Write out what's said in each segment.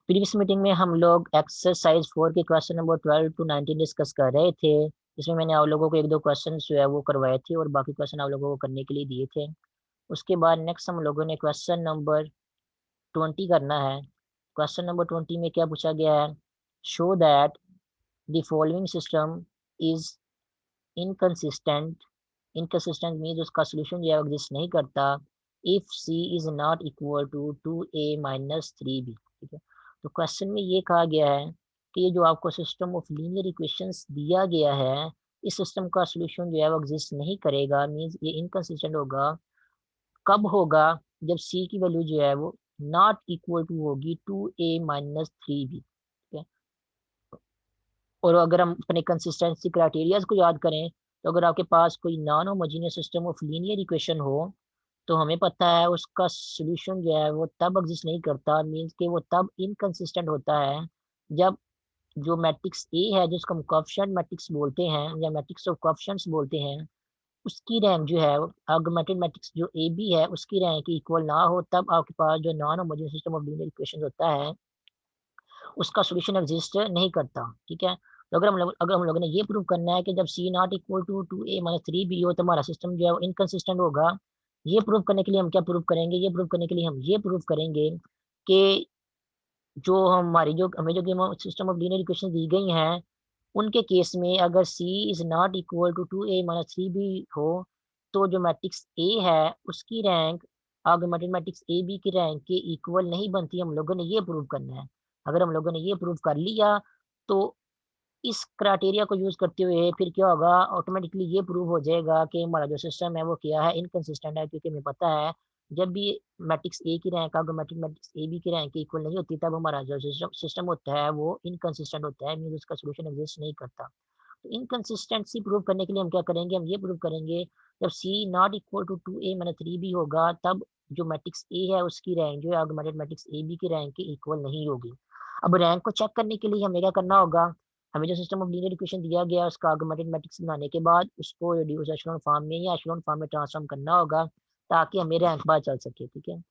Previous meeting में हम लोग एक्सरसाइज 4 के क्वेश्चन नंबर 12 टू 19 डिस्कस कर रहे थे। इसमें मैंने आप लोगों को एक दो क्वेश्चन जो है वो करवाए थे और बाकी क्वेश्चन आप लोगों को करने के लिए दिए थे। उसके बाद नेक्स्ट हम लोगों ने क्वेश्चन नंबर 20 करना है। क्वेश्चन नंबर 20 में क्या पूछा गया है? Show that the following system is inconsistent. Inconsistent means उसका सोल्यूशन जो है एग्जिस्ट नहीं करता if C is not equal to 2a-3b। ठीक है, तो क्वेश्चन में ये कहा गया है कि ये जो आपको सिस्टम ऑफ लीनियर इक्वेशंस दिया गया है, इस सिस्टम का सोल्यूशन जो है वो एग्जिस्ट नहीं करेगा, मीन्स ये इनकंसिस्टेंट होगा। कब होगा? जब सी की वैल्यू जो है वो नॉट इक्वल टू होगी 2a-3b। ठीक है, और अगर हम अपने कंसिस्टेंसी क्राइटेरियाज को याद करें, तो अगर आपके पास कोई non homogeneous system of linear equation हो, तो हमें पता है उसका सोल्यूशन जो है वो तब एग्जिस्ट नहीं करता, मीन्स कि वो तब इनकंसिस्टेंट होता है जब जो मैट्रिक्स ए है, जिसको हम कोएफिशिएंट मैट्रिक्स बोलते हैं या मैट्रिक्स ऑफ कोएफिशिएंट्स बोलते हैं, उसकी रैंक जो है ऑगमेंटेड मैट्रिक्स जो ए बी है उसकी रैंक इक्वल ना हो, तब आपके पास जो non homogeneous system of linear equation होता है उसका सोल्यूशन एग्जिस्ट नहीं करता। ठीक है, तो अगर हम लोगों ने ये प्रूव करना है कि जब सी नॉट इक्वल टू 2a-3b हो तो हमारा सिस्टम जो है वो इनकंसिस्टेंट होगा। ये प्रूव करने के लिए हम क्या प्रूव करेंगे? ये प्रूव करने के लिए हम ये प्रूव करेंगे कि जो हमारी जो हमें जो सिस्टम ऑफ लीनियर इक्वेशन दी गई हैं, उनके केस में अगर C is not equal to 2a-3b हो, तो जो मैट्रिक्स ए है उसकी rank augmented matrix A B की रैंक के इक्वल नहीं बनती। हम लोगों ने ये प्रूव करना है। अगर हम लोगों ने ये प्रूव कर लिया, तो इस क्राइटेरिया को यूज करते हुए फिर क्या होगा, ऑटोमेटिकली ये प्रूव हो जाएगा कि हमारा जो सिस्टम है वो क्या है, इनकंसिस्टेंट है। क्योंकि हमें पता है जब भी मैट्रिक्स ए की rank augmented matrix A B की रैंक के इक्वल नहीं होती, तब हमारा जो सिस्टम होता है वो इनकंसिस्टेंट होता है, मीन उसका सोल्यूशन एग्जिस्ट नहीं करता। तो इनकंसिस्टेंसी प्रूव करने के लिए हम क्या करेंगे? हम ये प्रूव करेंगे जब सी नॉट इक्वल टू 2a-3b होगा, तब जो मैट्रिक्स ए है उसकी रैंक जो है ऑगमेंटेड मैट्रिक्स ए बी की रैंक के इक्वल नहीं होगी। अब रैंक को चेक करने के लिए हमें क्या करना होगा? हमें जो सिस्टम ऑफ लीनियर इक्वेशन दिया गया है उसका ऑगमेंटेड मैट्रिक्स बनाने के बाद उसको रिड्यूस एशेलॉन फॉर्म में या एशेलॉन फॉर्म में ट्रांसफॉर्म करना होगा, ताकि हमें रैंक पता चल सके। ठीक है,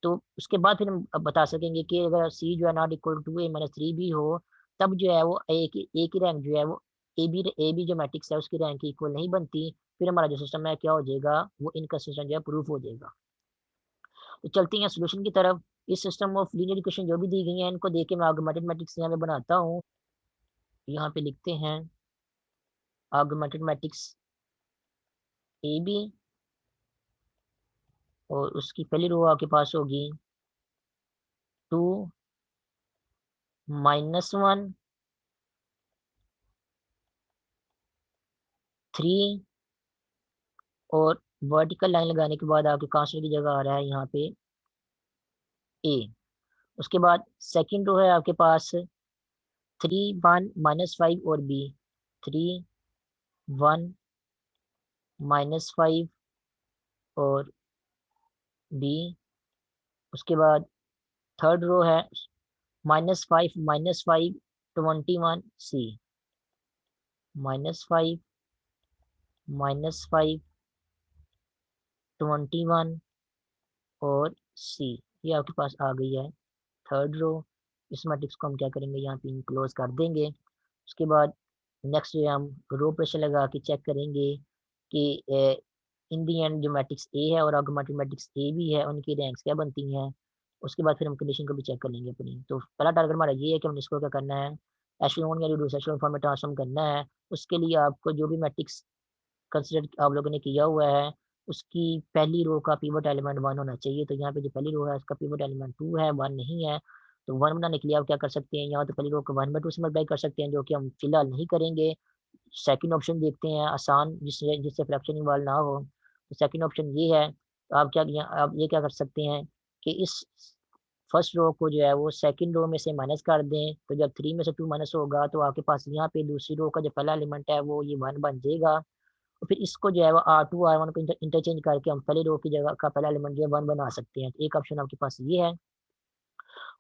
तो उसके बाद फिर हम अब बता सकेंगे कि अगर सी जो है नॉट इक्वल टू a-3b हो, तब जो है वो ए की रैंक जो है वो ए बी जो मैट्रिक्स है उसकी रैंक इक्वल नहीं बनती। फिर हमारा जो सिस्टम है क्या हो जाएगा? वो इनकंसिस्टेंट जो है प्रूफ हो जाएगा। तो चलते हैं सोल्यूशन की तरफ। इस सिस्टम ऑफ लीनियर इक्वेशन जो भी दी गई है, इनको देख के मैं ऑगमेंटेड मैट्रिक्स यहाँ पे बनाता हूँ। यहाँ पे लिखते हैं ऑगमेंटेड मैट्रिक्स ए बी, और उसकी पहली रो आपके पास होगी 2-1 3, और वर्टिकल लाइन लगाने के बाद आपके कांस्टेंट की जगह आ रहा है यहाँ पे ए। उसके बाद सेकंड रो है आपके पास 3-1-5 और बी, 3-1-5 और बी। उसके बाद थर्ड रो है -5-5-21 सी, -5-5-21 और सी। ये आपके पास आ गई है थर्ड रो। इस मैट्रिक्स को हम क्या करेंगे? यहाँ पे इनक्लोज कर देंगे। उसके बाद नेक्स्ट जो है हम रो प्रेशर लगा के चेक करेंगे कि इन दी एंड जो मैट्रिक्स ए है और ऑगमेंटेड मैट्रिक्स ए भी है उनकी रैंक्स क्या बनती हैं। उसके बाद फिर हम कंडीशन को भी चेक कर लेंगे अपनी। तो पहला टारगेट हमारा ये है कि हम इसको क्या करना है, एशेलॉन या रिड्यूस एशेलॉन फॉर्म में ट्रांसफॉर्म करना है। उसके लिए आपको जो भी मैट्रिक्स कंसिडर आप लोगों ने किया हुआ है, उसकी पहली रो का पिवट एलिमेंट 1 होना चाहिए। तो यहाँ पे जो पहली रो है उसका पिवट एलिमेंट 2 है, 1 नहीं है। तो 1 बनाने के लिए आप क्या कर सकते हैं? यहाँ तो पहली रो को 1/2 से मल्टीप्लाई कर सकते हैं, जो कि हम फिलहाल नहीं करेंगे। सेकंड ऑप्शन देखते हैं आसान, जिससे जिससे फ्रैक्शन इन्वॉल्व ना हो। तो सेकंड ऑप्शन ये है, तो आप ये क्या कर सकते हैं कि इस फर्स्ट रो को जो है वो सेकंड रो में से माइनस कर दें। तो जब 3 में से 2 माइनस होगा, तो आपके पास यहाँ पे दूसरी रो का जो पहला एलिमेंट है वो ये 1 बन जाएगा। और फिर इसको जो है वो R2 R1 को इंटरचेंज करके हम पहली रो की जगह का पहला एलिमेंट जो है 1 बना सकते हैं। तो एक ऑप्शन आपके पास ये है,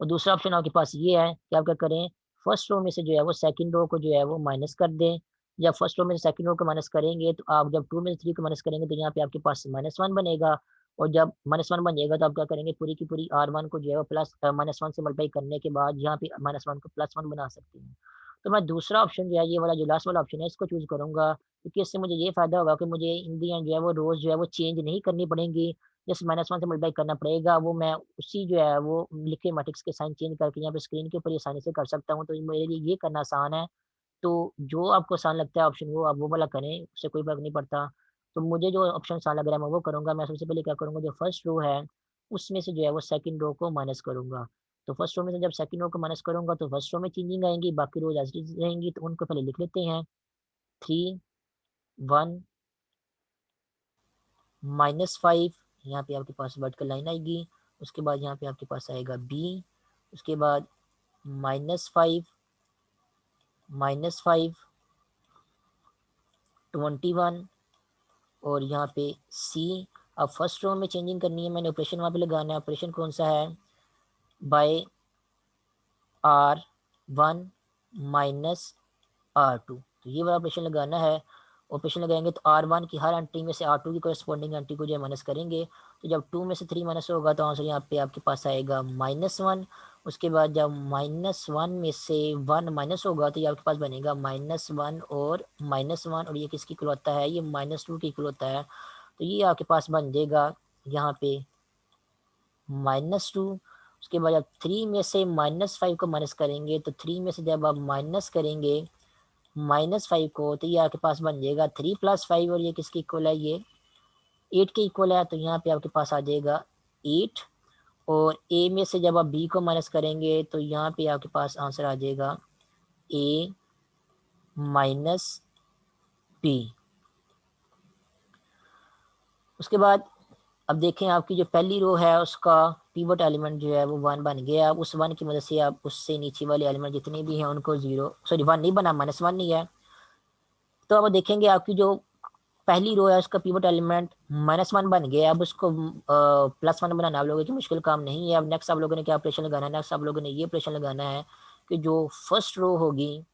और दूसरा ऑप्शन आपके पास ये है कि आप क्या करें, फर्स्ट रो में से जो है वो सेकंड रो को जो है वो माइनस कर दें। जब फर्स्ट रो में से सेकंड रो को माइनस करेंगे, तो आप जब 2 में से 3 को माइनस करेंगे, तो यहाँ पे आपके पास -1 बनेगा। और जब -1 बन जाएगा तो आप क्या करेंगे, पूरी की पूरी R1 को जो है वो प्लस -1 से मल्टीप्लाई करने के बाद यहाँ पे -1 को +1 बना सकते हैं। तो मैं दूसरा ऑप्शन जो है, ये वाला जो लास्ट वाला ऑप्शन है, इसको चूज़ करूँगा, क्योंकि इससे मुझे ये फ़ायदा होगा कि मुझे इन दी एंड जो है वो रोज़ जो है वो चेंज नहीं करनी पड़ेंगी। जस्ट -1 से मल्टीप्लाई करना पड़ेगा, वो मैं उसी जो है वो लिखे हुए मैट्रिक्स के साइन चेंज करके यहाँ पे स्क्रीन के ऊपर ये आसानी से कर सकता हूँ, तो मेरे लिए ये करना आसान है। तो जो आपको आसान लगता है ऑप्शन, वो आप वो वाला करें, उससे कोई फ़र्क नहीं पड़ता। तो मुझे जो ऑप्शन आसान लग रहा है मैं वो करूँगा। मैं सबसे पहले क्या करूँगा, जो फर्स्ट रो है उसमें से जो है वो सेकंड रो को माइनस करूँगा। तो फर्स्ट रो में से जब सेकंड रो को माइनस करूँगा तो फर्स्ट रो में चेंजिंग आएँगी, बाकी रोज़ एज़ इट इज़ रहेंगी, तो उनको पहले लिख लेते हैं। 3, 1, -5, यहाँ पे आपके पास वर्टिकल लाइन आएगी। उसके बाद यहाँ पे आपके पास आएगा b, उसके बाद -5, -5, 21 और यहाँ पे सी। अब फर्स्ट रो में चेंजिंग करनी है, मैंने ऑपरेशन वहाँ पे लगाना है। ऑपरेशन कौन सा है, बाय R1 माइनस R2, तो ये वाला ऑपरेशन लगाना है। ऑपरेशन लगाएंगे तो R1 की हर एंट्री में से R2 की कोरेस्पॉन्डिंग एंट्री को जो है माइनस करेंगे। तो जब 2 में से 3 माइनस होगा तो आंसर यहाँ पे आपके पास आएगा -1। उसके बाद जब -1 में से 1 माइनस होगा तो ये आपके पास बनेगा -1 और -1, और ये किसकी इक्वल होता है, ये -2 की इक्वल होता है। तो ये आपके पास बन जाएगा यहाँ पे -2। उसके बाद जब 3 में से -5 को माइनस करेंगे, तो 3 में से जब आप माइनस करेंगे -5 को, तो ये आपके पास बन जाएगा 3 + 5, और ये किसकी इक्वल है, ये 8 के इक्वल है। तो यहाँ पे आपके पास आ जाएगा 8। और ए में से जब आप बी को माइनस करेंगे तो यहाँ पे आपके पास आंसर आ जाएगा a माइनस बी। उसके बाद अब देखें, आपकी जो पहली रो है उसका पिवट एलिमेंट जो है वो 1 बन गया। अब उस 1 की मदद से आप उससे नीचे वाले एलिमेंट जितने भी हैं उनको 0, सॉरी 1 नहीं बना, -1 नहीं है। तो अब देखेंगे आपकी जो पहली रो है उसका पिवट एलिमेंट -1 बन गया। अब उसको +1 बनाना आप लोगों की मुश्किल काम नहीं है। अब नेक्स्ट आप लोगों ने क्या ऑपरेशन लगाना है, नेक्स्ट आप लोगों ने ये ऑपरेशन लगाना है कि जो फर्स्ट रो होगी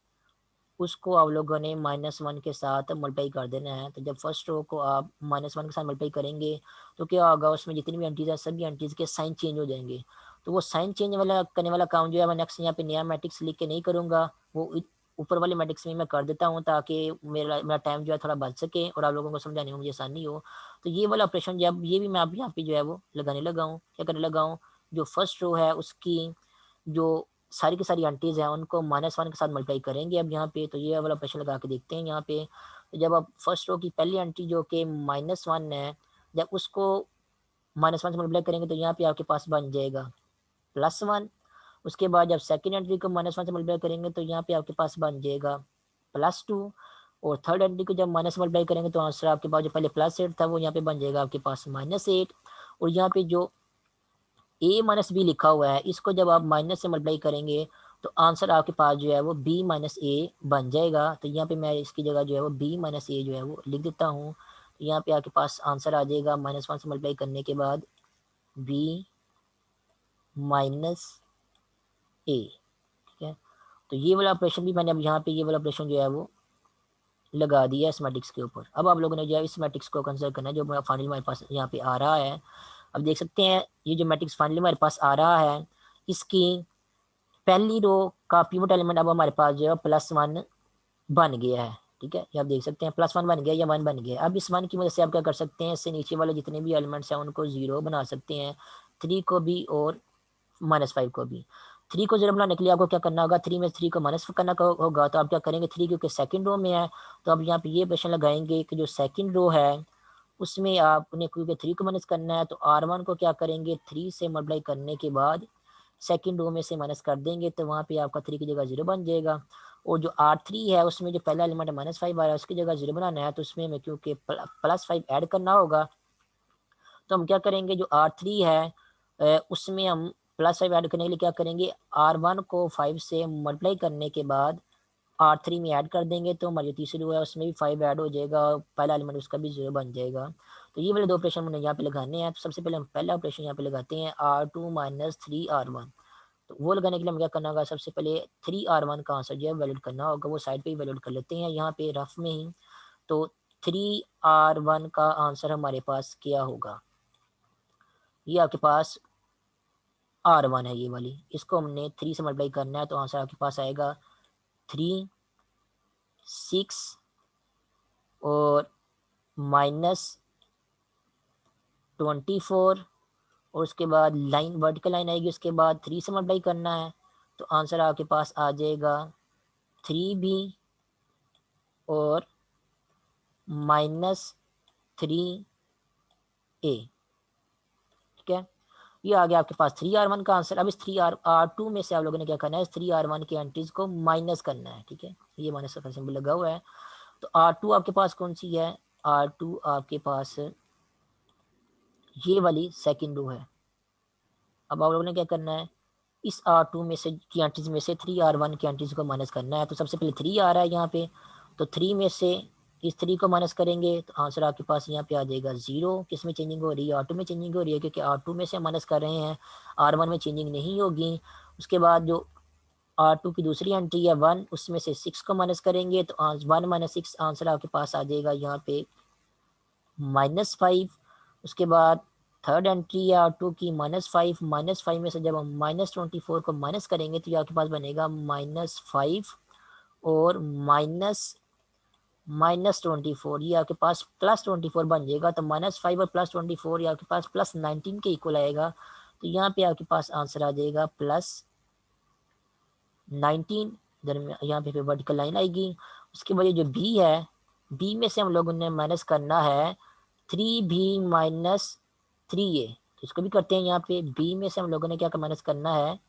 उसको आप लोगों ने -1 के साथ मल्टीप्लाई कर देना है। तो जब फर्स्ट रो को आप -1 के साथ मल्टीप्लाई करेंगे तो क्या होगा, उसमें जितनी भी एंट्रीज है सभी एंट्रीज के साइन चेंज हो जाएंगे। तो वो साइन चेंज वाला करने वाला काम जो है मैं नेक्स्ट यहाँ पे नया मैट्रिक्स लिख के नहीं करूँगा, वो ऊपर वाले मैट्रिक्स में मैं कर देता हूँ, ताकि मेरा टाइम जो है थोड़ा बच सके और आप लोगों को समझाने में मुझे आसानी हो। तो ये वाला ऑपरेशन जब ये भी मैं आप यहाँ पे जो है वो लगाने लगा हूँ, क्या करने लगा हूँ, जो फर्स्ट रो है उसकी जो सारी की सारी आंटीज़ हैं उनको -1 के साथ मल्टीप्लाई करेंगे अब यहाँ पे। तो ये वाला ऑपरेशन लगा के देखते हैं यहाँ पे। तो जब आप फर्स्ट रो की पहली आंटी जो कि -1 है, जब उसको -1 से मल्टीप्लाई करेंगे तो यहाँ पे आपके पास बन जाएगा +1। उसके बाद जब सेकंड एंट्री को -1 से मल्टीप्लाई करेंगे तो यहाँ पे आपके पास बन जाएगा +2। और थर्ड एंट्री को जब माइनस से मल्टीप्लाई करेंगे तो आंसर आपके पास जो पहले +8 था वो यहाँ पे बन जाएगा आपके पास -8। और यहाँ पे जो a माइनस बी लिखा हुआ है इसको जब आप माइनस से मल्टीप्लाई करेंगे तो आंसर आपके पास जो है वो b माइनस ए बन जाएगा। तो यहाँ पे मैं इसकी जगह जो है वो b माइनस ए जो है वो लिख देता हूँ। तो यहाँ पे आपके पास आंसर आ जाएगा -1 से मल्टीप्लाई करने के बाद b माइनस ए। ठीक है, तो ये वाला ऑपरेशन भी मैंने अब यहाँ पे ये वाला ऑपरेशन जो है वो लगा दिया इस मैट्रिक्स के ऊपर। अब आप लोगों ने जो है इस मैट्रिक्स को कंसिडर करना है जो फाइनली हमारे पास यहाँ पे आ रहा है। अब देख सकते हैं ये जो मैट्रिक्स फाइनली हमारे पास आ रहा है, इसकी पहली रो का पिवट एलिमेंट अब हमारे पास जो है +1 बन गया है। ठीक है, ये आप देख सकते हैं +1 बन गया या 1 बन गया। अब इस 1 की मदद से आप क्या कर सकते हैं, इससे नीचे वाले जितने भी एलिमेंट्स हैं उनको 0 बना सकते हैं, 3 को भी और -5 को भी। 3 को 0 बनाने के लिए आपको क्या करना होगा, 3 में 3 को माइनस करना होगा। तो आप क्या करेंगे, 3 क्योंकि सेकंड रो में है तो अब यहाँ पे ये ऑपरेशन लगाएंगे कि जो सेकंड रो है उसमें आपने क्योंकि 3 को माइनस करना है तो R1 को क्या करेंगे, 3 से मल्टीप्लाई करने के बाद सेकंड रो में से माइनस कर देंगे तो वहाँ पे आपका 3 की जगह 0 बन जाएगा। और जो R3 है उसमें जो पहला एलिमेंट -5 आ रहा है उसकी जगह 0 बनाना है, तो उसमें हमें क्योंकि +5 ऐड करना होगा तो हम क्या करेंगे, जो R3 है उसमें हम +5 ऐड करने के लिए क्या करेंगे, R1 को 5 से मल्टीप्लाई करने के बाद R3 में ऐड कर देंगे तो हमारी जो तीसरी रो है उसमें भी 5 ऐड हो जाएगा और पहला एलिमेंट उसका भी 0 बन जाएगा। तो ये वाले दो ऑपरेशन हमने यहाँ पे लगाने हैं। तो सबसे पहले हम पहला ऑपरेशन यहाँ पे लगाते हैं R2 माइनस 3R1। तो वो लगाने के लिए हमें क्या करना होगा, सबसे पहले 3R1 का आंसर जो है वैलिड करना होगा, वो साइड पे ही वैलिड कर लेते हैं यहाँ पे रफ में ही। तो 3R1 का आंसर हमारे पास क्या होगा, ये आपके पास R1 है, ये वाली, इसको हमने 3 से मल्टीप्लाई करना है, तो आंसर आपके पास आएगा 3, 6 और -24, और उसके बाद लाइन वर्टिकल लाइन आएगी, उसके बाद 3 से मल्टीप्लाई करना है, तो आंसर आपके पास आ जाएगा 3B और -3A। ठीक है, ये आ गया आपके पास 3R1 का आंसर। अब इस 3R2 में से आप लोगों ने क्या करना है, इस 3R1 की एंट्रीज को माइनस करना है। ठीक है, ये माइनस का सिंबल लगा हुआ है। तो R2 आपके पास कौन सी है, R2 आपके पास ये वाली सेकंड रो है। अब आप लोगों ने क्या करना है, इस R2 में से की एंट्रीज में से 3R1 की एंट्रीज को माइनस करना है। तो सबसे पहले 3 आ रहा है यहाँ पे, तो 3 में से इस 3 को माइनस करेंगे तो आंसर आपके पास यहाँ पे आ जाएगा 0। किस में चेंजिंग हो रही है, R2 में चेंजिंग हो रही है, क्योंकि R2 में से माइनस कर रहे हैं, R1 में चेंजिंग नहीं होगी। उसके बाद जो R2 की दूसरी एंट्री है 1, उसमें से 6 को माइनस करेंगे तो 1 - 6 आंसर आपके पास आ जाएगा यहाँ पे -5। उसके बाद थर्ड एंट्री है R2 की -5, -5 में से जब हम -24 को माइनस करेंगे तो ये आपके पास बनेगा -5 और -24, ये आपके पास +24 बन जाएगा। तो -5 और +24 ये आपके पास +19 के इक्वल आएगा। तो यहाँ पे आपके पास आंसर आ जाएगा +19। यहाँ पे वर्टिकल लाइन आएगी। उसके बाद जो बी है, बी में से हम लोगों ने माइनस करना है 3B - 3A। तो इसको भी करते हैं। यहाँ पे बी में से हम लोगों ने क्या माइनस करना है,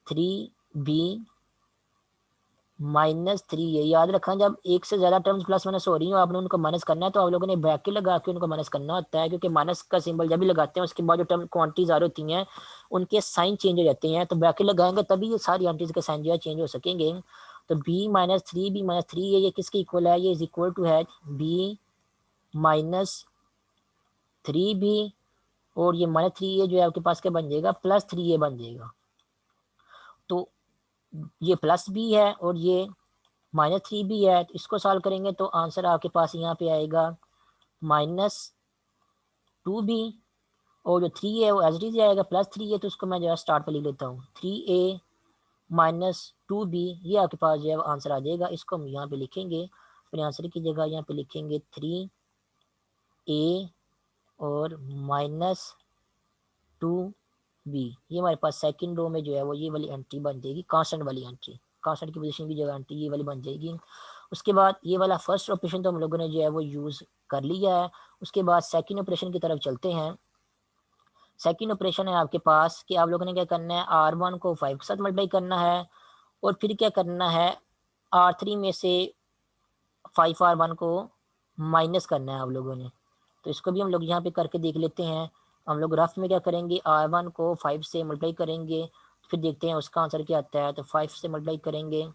3B -3A। याद रखना, जब एक से ज़्यादा टर्म्स प्लस माइनस हो रही हो, आपने उनको माइनस करना है, तो आप लोगों ने ब्रैकेट लगा के उनको माइनस करना होता है, क्योंकि माइनस का सिंबल जब भी लगाते हैं उसके बाद जो टर्म क्वांटिटीज आ रही होती हैं उनके साइन चेंज हो जाते हैं। तो ब्रैकेट लगाएंगे तभी ये सारी एंट्रीज के साइन जो है चेंज हो सकेंगे। तो B - 3B - 3A ये किसके इक्वल है, ये इज इक्वल टू है B - 3B, और ये -3A जो है आपके पास क्या बन जाएगा, +3A बन जाएगा। तो ये प्लस भी है और ये -3B है, तो इसको सॉल्व करेंगे तो आंसर आपके पास यहाँ पे आएगा -2B, और जो 3 है वो एज इट इज आएगा, +3 है तो उसको मैं जो है स्टार्ट पर लिख लेता हूँ, 3A -2B। ये आपके पास जो है आंसर आ जाएगा। इसको हम यहाँ पे लिखेंगे, अपने आंसर की जगह यहाँ पे लिखेंगे 3A और -2B। ये हमारे पास सेकंड रो में जो है वो ये वाली एंट्री बन जाएगी, कांस्टेंट वाली एंट्री, कांस्टेंट की पोजीशन की जगह एंट्री ये वाली बन जाएगी। उसके बाद ये वाला फर्स्ट ऑपरेशन तो हम लोगों ने जो है वो यूज़ कर लिया है। उसके बाद सेकंड ऑपरेशन की तरफ चलते हैं। सेकंड ऑपरेशन है आपके पास कि आप लोगों ने क्या करना है, R1 को 5 के साथ मल्टीप्लाई करना है, और फिर क्या करना है, R3 में से 5R1 को माइनस करना है आप लोगों ने। तो इसको भी हम लोग यहाँ पे करके देख लेते हैं। हम लोग रफ में क्या करेंगे, R1 को 5 से मल्टीप्लाई करेंगे, फिर देखते हैं उसका आंसर क्या आता है। तो 5 से मल्टीप्लाई करेंगे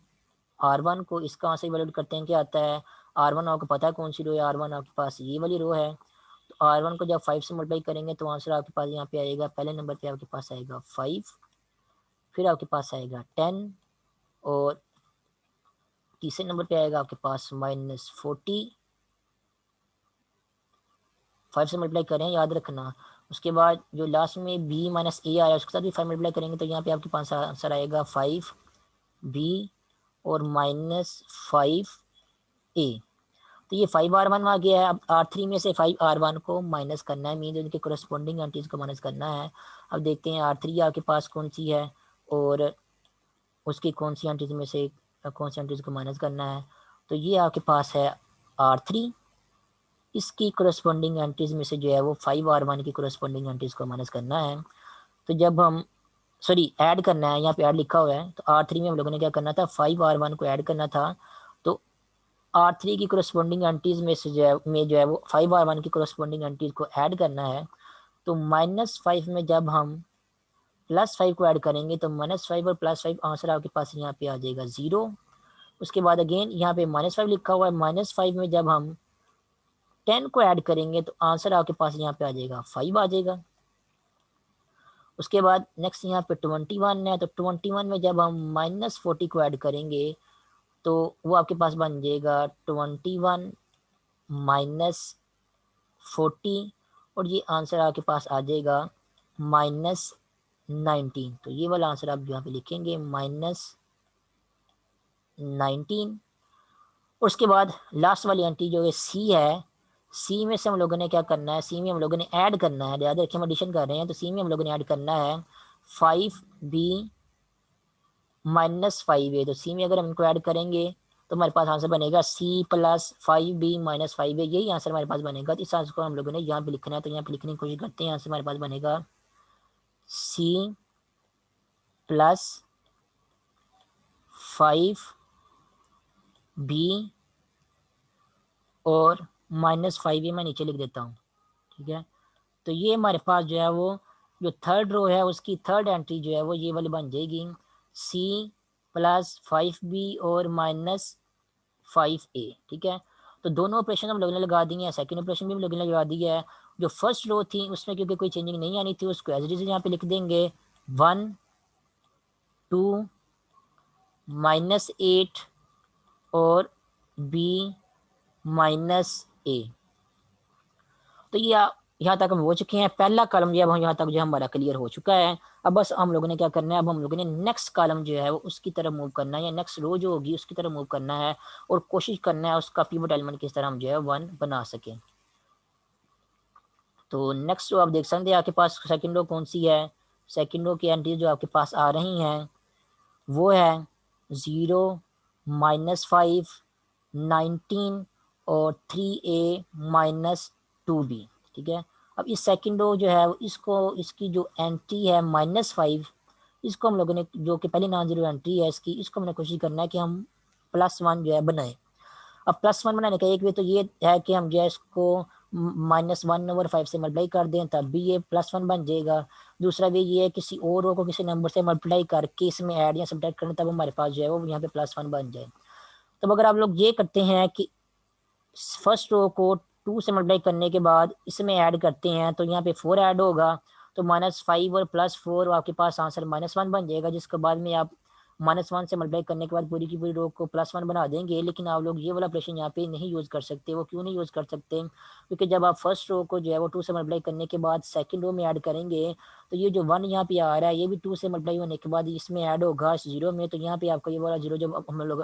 R1 को, इसका आंसर वैल्यूड करते हैं क्या आता है। R1 आपको पता है कौन सी रो है, R1 आपके पास ये वाली रो है। तो R1 को जब 5 से मल्टीप्लाई करेंगे तो आंसर आपके पास यहाँ पे आएगा, पहले नंबर पे आपके पास आएगा 5, फिर आपके पास आएगा 10, और तीसरे नंबर पे आएगा आपके पास -40। 5 से मल्टीप्लाई करें, याद रखना। उसके बाद जो लास्ट में B - A आया उसके साथ भी 5 मल्टीप्लाई करेंगे, तो यहाँ पे आपके पास आंसर आएगा 5B और -5A। तो ये 5R1 आ गया है। अब R3 में से 5R1 को माइनस करना है, मीन उनके कोरस्पॉन्डिंग एंट्रीज को माइनस करना है। अब देखते हैं R3 आपके पास कौन सी है और उसकी कौन सी एंट्रीज में से कौन सी एंट्रीज को माइनस करना है। तो ये आपके पास है R3, इसकी कोरस्पॉन्डिंग एंट्रीज में से जो है वो 5R1 की कोरस्पॉन्डिंग एंट्रीज को माइनस करना है। तो जब हम सॉरी ऐड करना है, यहाँ पे ऐड लिखा हुआ है, तो R3 में हम लोगों ने क्या करना था, 5R1 को ऐड करना था। तो R3 की कोरस्पॉन्डिंग एंट्रीज में से जो है वो 5R1 की कोरस्पॉन्डिंग एंट्रीज को ऐड करना है। तो -5 में जब हम +5 को ऐड करेंगे तो -5 और +5 आंसर आपके पास यहाँ पे आ जाएगा 0। उसके बाद अगेन यहाँ पे -5 लिखा हुआ है, -5 में जब हम 10 को ऐड करेंगे तो आंसर आपके पास यहाँ पे आ जाएगा 5 आ जाएगा। उसके बाद नेक्स्ट यहाँ पे 21 है, तो 21 में जब हम -40 को ऐड करेंगे तो वो आपके पास बन जाएगा 21 - 40, और ये आंसर आपके पास आ जाएगा -19। तो ये वाला आंसर आप यहाँ पे लिखेंगे -19। और उसके बाद लास्ट वाली एंट्री जो है सी है, सी में से हम लोगों ने क्या करना है, सी में हम लोगों ने ऐड करना है, याद रखिए हम एडिशन कर रहे हैं, तो सी में हम लोगों ने ऐड करना है 5b -5a। तो सी में अगर हम इनको ऐड करेंगे तो हमारे पास आंसर बनेगा C + 5b - 5a, यही आंसर हमारे पास बनेगा। तो इस आंसर को हम लोगों ने यहाँ पे लिखना है, तो यहाँ पे लिखने की कोशिश करते हैं। आंसर हमारे पास बनेगा C + 5b और -5a मैं नीचे लिख देता हूँ, ठीक है। तो ये हमारे पास जो है वो जो थर्ड रो है उसकी थर्ड एंट्री जो है वो ये वाली बन जाएगी C + 5b और -5a, ठीक है। तो दोनों ऑपरेशन हम लोगों ने लगा दिए हैं, सेकंड ऑपरेशन भी हम लोगों ने लगा दिया है। जो फर्स्ट रो थी उसमें क्योंकि कोई चेंजिंग नहीं आनी थी, उसको एज इट इज यहाँ पे लिख देंगे 1 2 -8 और b -a। तो ये यहाँ तक हम हो चुके हैं। पहला कॉलम जो है यहाँ तक जो हमारा क्लियर हो चुका है। अब बस हम लोगों ने क्या करना है, अब हम लोगों ने नेक्स्ट कॉलम जो है वो उसकी तरफ मूव करना है, या नेक्स्ट रो जो होगी उसकी तरफ मूव करना है, और कोशिश करना है उसका पिवट एलिमेंट किस तरह हम जो है 1 बना सकें। तो नेक्स्ट रो आप देख सकते हैं आपके पास सेकंड रो कौन सी है। सेकंड रो की एंट्री जो आपके पास आ रही हैं वो है 0 -5 19 और 3a -2b, ठीक है। अब इस सेकंड रो जो है इसको इसकी जो एंट्री है -5, इसको हम लोगों ने जो कि पहली नॉन जीरो एंट्री है इसकी, इसको हमने कोशिश करना है कि हम +1 जो है बनाएं। अब +1 बनाने का एक वे तो ये है कि हम जो है इसको -1/5 से मल्टीप्लाई कर दें, तब भी ये +1 बन जाएगा। दूसरा वे ये है किसी और रो को किसी नंबर से मल्टीप्लाई करके इसमें ऐड या सब्ट्रैक्ट करें, तब हमारे पास जो है वो यहाँ पे +1 बन जाए। तब अगर आप लोग ये करते हैं कि फर्स्ट रो को 2 से मल्टीप्लाई करने के बाद इसमें ऐड करते हैं, तो यहाँ पे 4 ऐड होगा, तो -5 और +4 आपके पास आंसर -1 बन जाएगा, जिसके बाद में आप -1 से मल्टीप्लाई करने के बाद पूरी की पूरी रो को +1 बना देंगे। लेकिन आप लोग ये वाला ऑपरेशन यहाँ पे नहीं यूज़ कर सकते। वो क्यों नहीं यूज़ कर सकते, क्योंकि जब आप फर्स्ट रो को जो है वो 2 से मल्टीप्लाई करने के बाद सेकंड रो में ऐड करेंगे, तो ये जो 1 यहाँ पे आ रहा है ये भी 2 से मल्टीप्लाई होने के बाद इसमें ऐड होगा 0 में। तो यहाँ पे आपका ये वाला 0 जो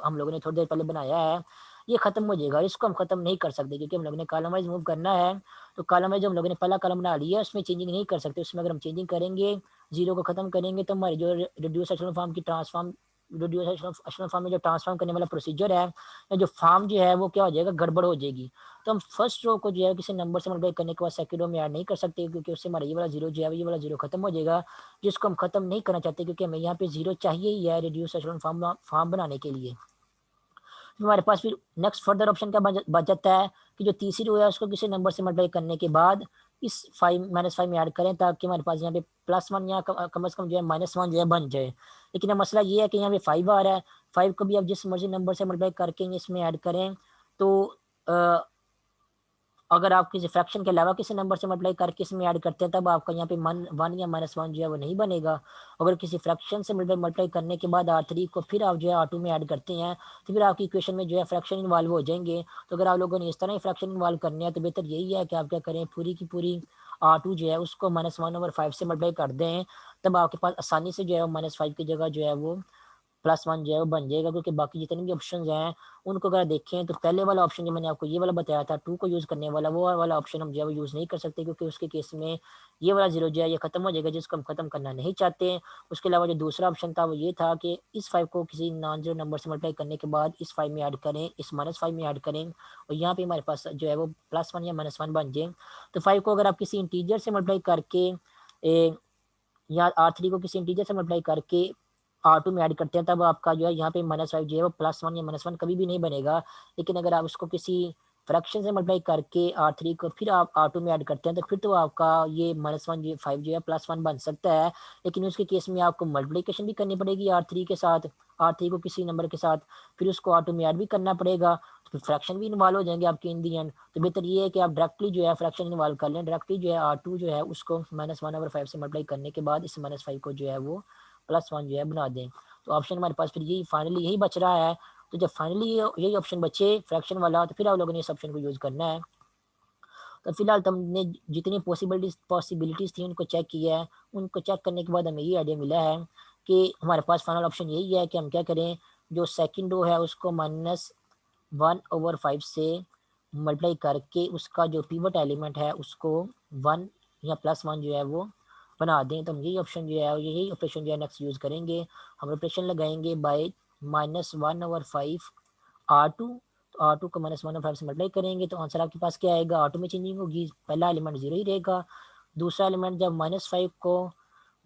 हम लोगों ने थोड़ी देर पहले बनाया है ये खत्म हो जाएगा। इसको हम खत्म नहीं कर सकते क्योंकि हम लोगों ने कॉलम वाइज मूव करना है। तो कॉलम वाइज जो हम लोगों ने पहला कॉलम बना लिया है उसमें चेंजिंग नहीं कर सकते। उसमें अगर हम चेंजिंग करेंगे 0 को खत्म करेंगे तो हमारी जो रिड्यूस एशेलोन फॉर्म की ट्रांसफॉर्म रिड्यूस एशेलोन फॉर्म में जो ट्रांसफॉर्म करने वाला प्रोसीजर है या जो फॉर्म जो है वो क्या हो जाएगा, गड़बड़ हो जाएगी। तो हम फर्स्ट रो को जो है किसी नंबर से मल्टीप्लाई करने के बाद सेकंड रो में ऐड नहीं कर सकते, क्योंकि उससे हमारा ये वाला 0 जो है ये वाला 0 खत्म हो जाएगा, जिसको हम खत्म नहीं करना चाहते, क्योंकि हमें यहाँ पे 0 चाहिए ही है रिड्यूस एशेलोन फॉर्म बनाने के लिए। हमारे पास फिर नेक्स्ट फर्दर ऑप्शन क्या बच जाता है कि जो तीसरी रो है उसको किसी नंबर से मल्टीप्लाई करने के बाद इस 5 -5 में ऐड करें, ताकि हमारे पास यहाँ पे +1 या कम से कम जो है -1 जो है बन जाए। लेकिन अब मसला ये है कि यहाँ पे 5 आ रहा है, 5 को भी आप जिस मर्जी नंबर से मल्टीप्लाई करके इसमें ऐड करें, तो अगर आप किसी फ्रैक्शन के अलावा किसी नंबर से मल्टीप्लाई करके इसमें ऐड करते हैं, तब आपका यहाँ पे 1 या -1 जो है वो नहीं बनेगा। अगर किसी फ्रैक्शन से मल्टीप्लाई करने के बाद R3 को फिर आप जो है R2 में ऐड करते हैं, तो फिर आपकी इक्वेशन में जो है फ्रैक्शन इन्वॉल्व हो जाएंगे। तो अगर आप लोगों ने इस तरह ही फ्रैक्शन इन्वॉल्व करने हैं, तो बेहतर यही है कि आप क्या करें, पूरी की पूरी R2 जो है उसको -1/5 से मल्टीप्लाई कर दें, तब आपके पास आसानी से जो है -5 की जगह जो है वो +1 जो है वो बन जाएगा। क्योंकि बाकी जितने भी ऑप्शन हैं उनको अगर देखें तो पहले वाला ऑप्शन जो मैंने आपको ये वाला बताया था 2 को यूज़ करने वाला, वो वाला ऑप्शन हम जो है वो यूज़ नहीं कर सकते, क्योंकि उसके केस में ये वाला 0 जो है ये खत्म हो जाएगा, जिसको हम खत्म करना नहीं चाहते। उसके अलावा जो दूसरा ऑप्शन था वो ये था कि इस 5 को किसी नॉन जीरो नंबर से मल्टीप्लाई करने के बाद इस 5 में ऐड करें, इस -5 में ऐड करें, और यहाँ पे हमारे पास जो है वो +1 या -1 बन जाए। तो 5 को अगर आप किसी इंटीजर से मल्टीप्लाई करके या R3 को किसी इंटीजर से मल्टीप्लाई करके R2 में ऐड करते हैं, तब आपका जो है यहाँ पे -5 जो है वो +1 या -1 कभी भी नहीं बनेगा। लेकिन अगर आप उसको किसी फ्रैक्शन से मल्टीप्लाई करके R3 को फिर आप R2 में ऐड करते हैं, तो फिर तो आपका ये -1 जो 5 जो है +1 बन सकता है। लेकिन उसके केस में आपको मल्टीप्लिकेशन भी करनी पड़ेगी R3 के साथ, R3 को किसी नंबर के साथ, फिर उसको R2 में ऐड भी करना पड़ेगा, तो फिर फ्रैक्शन भी इन्वॉल्व हो जाएंगे आपके इन दी एंड। तो बेहतर ये है कि आप डायरेक्टली जो है फ्रैक्शन इन्वॉल्व कर लें, डायरेक्टली जो है R2 जो है उसको -1/5 से मल्टीप्लाई करने के बाद इस -5 को जो है वो +1 जो है बना दें। तो ऑप्शन हमारे पास फिर यही फाइनली यही बच रहा है। तो जब फाइनली यही ऑप्शन बचे फ्रैक्शन वाला, तो फिर आप लोगों ने इस ऑप्शन को यूज़ करना है। तो फिलहाल तो हमने जितनी पॉसिबिलिटीज़ थी उनको चेक किया है। उनको चेक करने के बाद हमें ये आइडिया मिला है कि हमारे पास फाइनल ऑप्शन यही है कि हम क्या करें, जो सेकंड रो है उसको -1/5 से मल्टीप्लाई करके उसका जो पिवट एलिमेंट है उसको 1 या +1 जो है वो बना दें। तो हम यही ऑप्शन जो है यही ऑपरेशन जो है नेक्स्ट यूज़ करेंगे। हम ऑपरेशन लगाएंगे बाय -1/5 R2। तो R2 को -1/5 से मल्टीप्लाई करेंगे तो आंसर आपके पास क्या आएगा, R2 में चेंजिंग होगी, पहला एलिमेंट 0 ही रहेगा। दूसरा एलिमेंट जब -5 को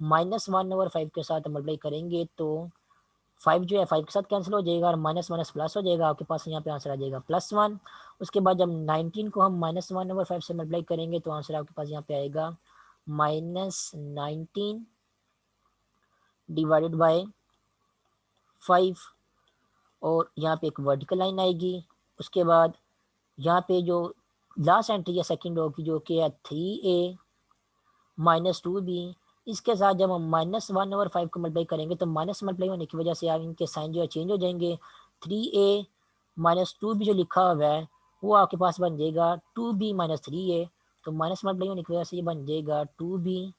-1/5 के साथ मल्टीप्लाई करेंगे तो 5 जो है 5 के साथ कैंसिल हो जाएगा और माइनस माइनस प्लस हो जाएगा, आपके पास यहाँ पे आंसर आ जाएगा +1। उसके बाद जब 19 को हम -1/5 से मल्टीप्लाई करेंगे तो आंसर आपके पास यहाँ पे आएगा -19 डिवाइडेड बाय 5 और यहाँ पे एक वर्टिकल लाइन आएगी। उसके बाद यहाँ पे जो लास्ट एंट्री है सेकंड रो की जो कि है 3a -2b, इसके साथ जब हम -1/5 को मल्टीप्लाई करेंगे तो माइनस मल्टीप्लाई होने की वजह से आप इनके साइन जो है चेंज हो जाएंगे। 3a -2b जो लिखा हुआ है वो आपके पास बन जाएगा 2b -3a। तो माइनस मल्टीप्लाई होने की वजह से ये बन जाएगा 2b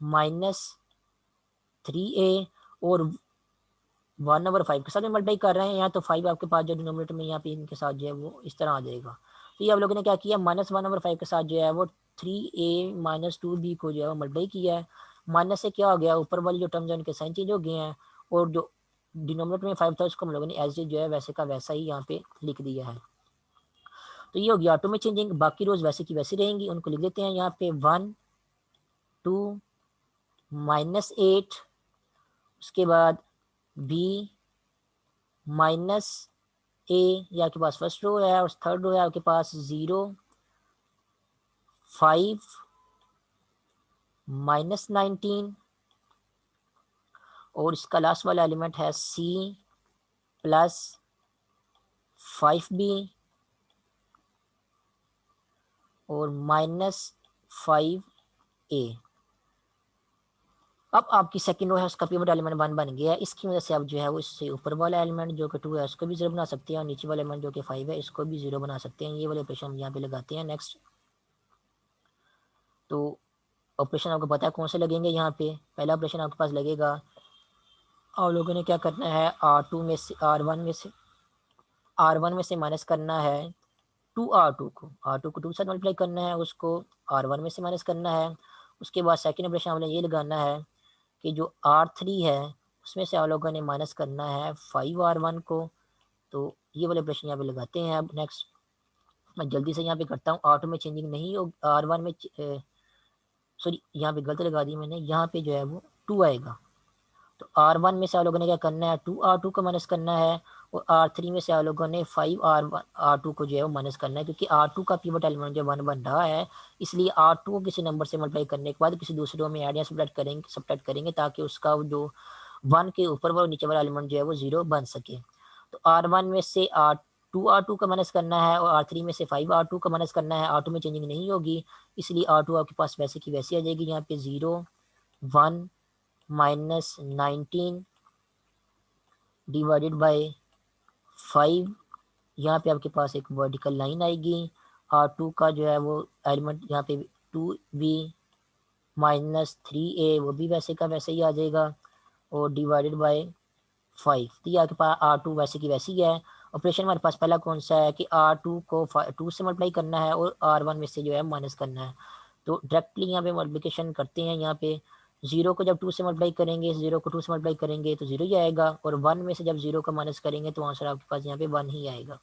-3a और 1/5 के साथ में मल्टीप्लाई कर रहे हैं यहाँ, तो 5 आपके पास जो डिनोमिनेटर में यहाँ पे इनके साथ जो है वो इस तरह आ जाएगा। तो ये आप लोगों ने क्या किया, -1/5 के साथ जो है वो 3a -2b को जो है वो मल्टीप्लाई किया है। माइनस से क्या हो गया, ऊपर वाली जो टर्म्स है उनके साइन चेंज हो गए हैं और जो डिनोमिनेटर में 5 था उसको हम लोगों ने एज जो है वैसे का वैसा ही यहाँ पे लिख दिया है। तो ये हो गया ऑटो में चेंजिंग, बाकी रोज वैसे की वैसी रहेंगी, उनको लिख देते हैं यहाँ पे 1 2 -8। उसके बाद b -a, ये आपके पास फर्स्ट रो है और थर्ड रो है आपके पास 0 5 -19 और इसका लास्ट वाला एलिमेंट है c +5b और -5a। अब आपकी सेकंड रो है उसका पिवट एलिमेंट 1 बन गया है। इसकी वजह से आप जो है वो इससे ऊपर वाला एलिमेंट जो कि 2 है उसको भी 0 बना सकते हैं और नीचे वाला एलिमेंट जो कि 5 है इसको भी 0 बना सकते हैं। ये वाले ऑपरेशन हम यहाँ पे लगाते हैं नेक्स्ट। तो ऑपरेशन आपको पता है कौन से लगेंगे, यहाँ पे पहला ऑपरेशन आपके पास लगेगा, और लोगों ने क्या करना है, R2 में से R1 में से माइनस करना है 2R2 को, R2 को 2 से मल्टीप्लाई करना है, उसको R1 में से माइनस करना है। उसके बाद सेकंड ऑपरेशन हमने ये लगाना है कि जो R3 है उसमें से आप लोगों ने माइनस करना है 5R1 को। तो ये वाले ऑपरेशन यहाँ पे लगाते हैं। अब नेक्स्ट मैं जल्दी से यहाँ पे करता हूँ, R2 में चेंजिंग नहीं हो, R1 में सॉरी यहाँ पे गलत लगा दी मैंने, यहाँ पे जो है वो 2 आएगा। तो R1 में से आप लोगों ने क्या करना है, 2R2 को माइनस करना है और R3 में से आप लोगों ने 5R2 को जो है वो माइनस करना है, क्योंकि R2 का पिवट एलिमेंट जो 1 बन रहा है, इसलिए R2 को किसी नंबर से मल्टीप्लाई करने के बाद किसी दूसरे रो में ऐड या सब्ट्रैक्ट करेंगे ताकि उसका जो 1 के ऊपर वाला नीचे वाला एलिमेंट जो है वो 0 बन सके। तो R1 में से 2R2 का माइनस करना है और R3 में से 5R2 का माइनस करना है। R2 में चेंजिंग नहीं होगी, इसलिए R2 आपके पास वैसे की वैसी आ जाएगी। यहाँ पे 0 1 -19 डिवाइडेड बाय 5, यहाँ पे आपके पास एक वर्टिकल लाइन आएगी। R2 का जो है वो एलिमेंट यहाँ पे 2b -3a वो भी वैसे का वैसे ही आ जाएगा और डिवाइडेड बाय 5। तो ये आपके पास R2 वैसे की वैसी है। ऑपरेशन हमारे पास पहला कौन सा है कि R2 को 2 से मल्टीप्लाई करना है और R1 में से जो है माइनस करना है। तो डायरेक्टली यहाँ पे मल्टीप्लिकेशन करते हैं। यहाँ पे 0 को जब 2 से मल्टीप्लाई करेंगे, 0 को 2 से मल्टीप्लाई करेंगे तो 0 ही आएगा और 1 में से जब 0 को माइनस करेंगे तो आंसर आपके पास यहाँ पे 1 ही आएगा।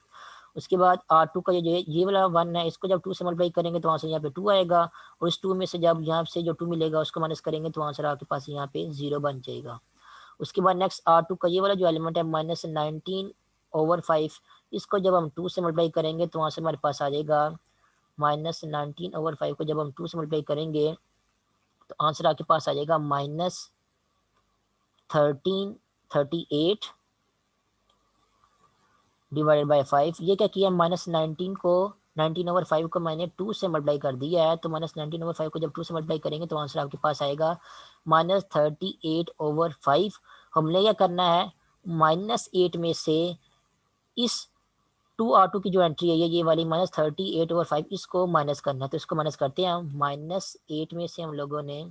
उसके बाद R2 का ये वाला 1 है, इसको जब 2 से मल्टीप्लाई करेंगे तो आंसर यहाँ पे 2 आएगा और इस 2 में से जब यहाँ से जो 2 मिलेगा उसको माइनस करेंगे तो आंसर आपके पास यहाँ पे 0 बन जाएगा। उसके बाद नेक्स्ट R2 का ये वाला जो एलिमेंट है -19/5, इसको जब हम 2 से मल्टीप्लाई करेंगे तो आंसर हमारे पास आ जाएगा -19/5 को जब हम 2 से मल्टीप्लाई करेंगे तो आंसर आपके पास आ जाएगा -1338 डिवाइडेड बाय 5। ये क्या किया, -19/5 को मैंने 2 से मल्टीप्लाई कर दिया है, तो -19/5 को जब 2 से मल्टीप्लाई करेंगे तो आंसर आपके पास आएगा -38/5। हमने क्या करना है, -8 में से इस 2R2 की जो एंट्री है ये वाली -38/5, इसको माइनस करना है। तो इसको माइनस करते हैं हम। -8 में से हम लोगों ने